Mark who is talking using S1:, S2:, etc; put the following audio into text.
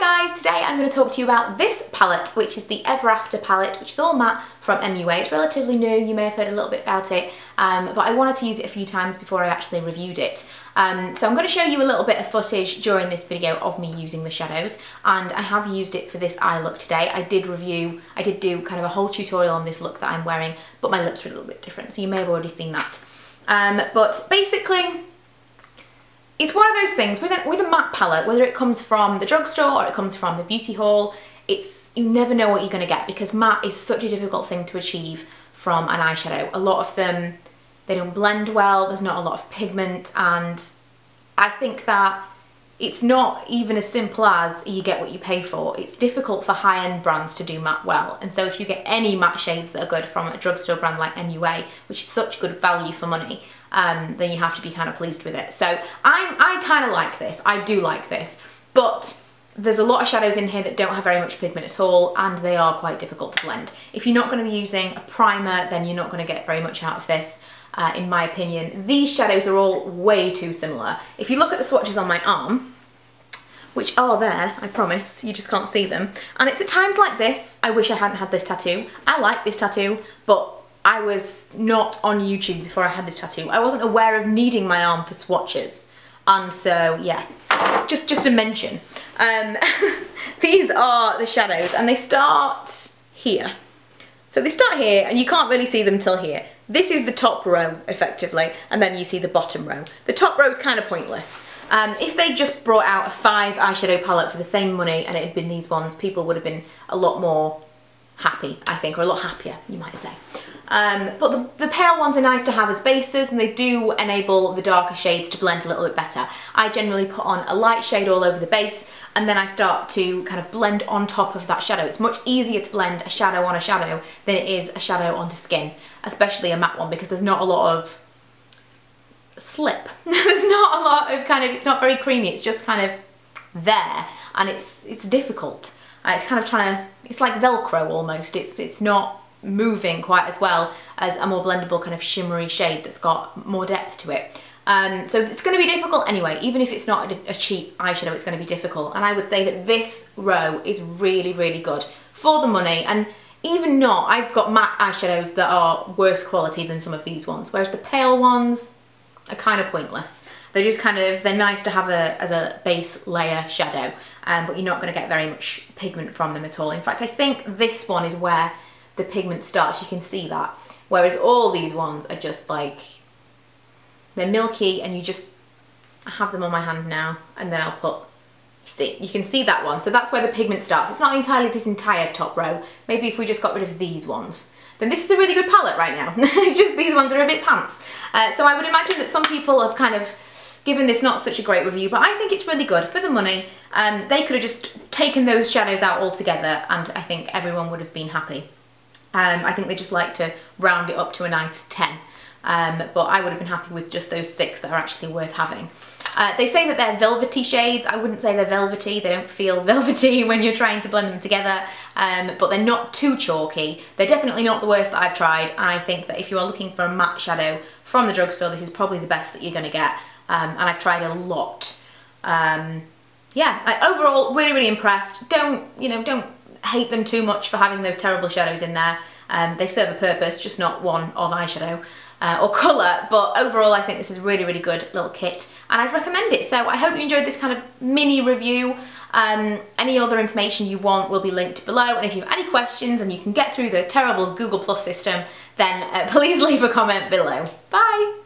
S1: Hi guys, today I'm going to talk to you about this palette, which is the Ever After palette, which is all matte from MUA. It's relatively new, you may have heard a little bit about it, but I wanted to use it a few times before I actually reviewed it. So I'm going to show you a little bit of footage during this video of me using the shadows, and I have used it for this eye look today. I did do kind of a whole tutorial on this look that I'm wearing, but my lips are a little bit different, so you may have already seen that. But basically, it's one of those things with a matte palette, whether it comes from the drugstore or it comes from the beauty haul, you never know what you're going to get because matte is such a difficult thing to achieve from an eyeshadow. A lot of them, they don't blend well, there's not a lot of pigment, and I think that it's not even as simple as you get what you pay for. It's difficult for high-end brands to do matte well, and so if you get any matte shades that are good from a drugstore brand like MUA, which is such good value for money, then you have to be kind of pleased with it. So I kind of like this, I do like this, but there's a lot of shadows in here that don't have very much pigment at all, and they are quite difficult to blend. If you're not going to be using a primer, then you're not going to get very much out of this, in my opinion. These shadows are all way too similar. If you look at the swatches on my arm, which are there, I promise, you just can't see them, and it's at times like this, I wish I hadn't had this tattoo. I like this tattoo, but I was not on YouTube before I had this tattoo. I wasn't aware of needing my arm for swatches. And so, yeah, just a mention. These are the shadows, and they start here. So they start here, and you can't really see them till here. This is the top row, effectively, and then you see the bottom row. The top row is kind of pointless. If they just brought out a 5 eyeshadow palette for the same money and it had been these ones, people would have been a lot more happy, I think, or a lot happier, you might say. But the pale ones are nice to have as bases, and they do enable the darker shades to blend a little bit better. I generally put on a light shade all over the base, and then I start to kind of blend on top of that shadow. It's much easier to blend a shadow on a shadow than it is a shadow onto skin, especially a matte one, because there's not a lot of slip. There's not a lot of kind of, it's not very creamy, it's just kind of there, and it's difficult. It's kind of trying to, it's like Velcro almost. It's not moving quite as well as a more blendable kind of shimmery shade that's got more depth to it. So it's going to be difficult anyway. Even if it's not a cheap eyeshadow, it's going to be difficult. And I would say that this row is really, really good for the money. And even not, I've got matte eyeshadows that are worse quality than some of these ones, whereas the pale ones are kind of pointless. They're just kind of, they're nice to have as a base layer shadow, but you're not going to get very much pigment from them at all. In fact, I think this one is where the pigment starts, you can see that. Whereas all these ones are just like, they're milky, and you just, I have them on my hand now, and then I'll put, you can see that one. So that's where the pigment starts. It's not entirely this entire top row. Maybe if we just got rid of these ones, then this is a really good palette right now. It's just these ones are a bit pants. So I would imagine that some people have kind of given this not such a great review, but I think it's really good for the money. They could have just taken those shadows out altogether, and I think everyone would have been happy. I think they just like to round it up to a nice 10, but I would have been happy with just those 6 that are actually worth having. They say that they're velvety shades. I wouldn't say they're velvety. They don't feel velvety when you're trying to blend them together, but they're not too chalky. They're definitely not the worst that I've tried, and I think that if you are looking for a matte shadow from the drugstore, this is probably the best that you're going to get, and I've tried a lot. Yeah, overall, really, really impressed. Don't hate them too much for having those terrible shadows in there. They serve a purpose, just not one of eyeshadow or colour, but overall I think this is a really, really good little kit, and I'd recommend it. So I hope you enjoyed this kind of mini review. Any other information you want will be linked below, and if you have any questions and you can get through the terrible Google Plus system, then please leave a comment below. Bye!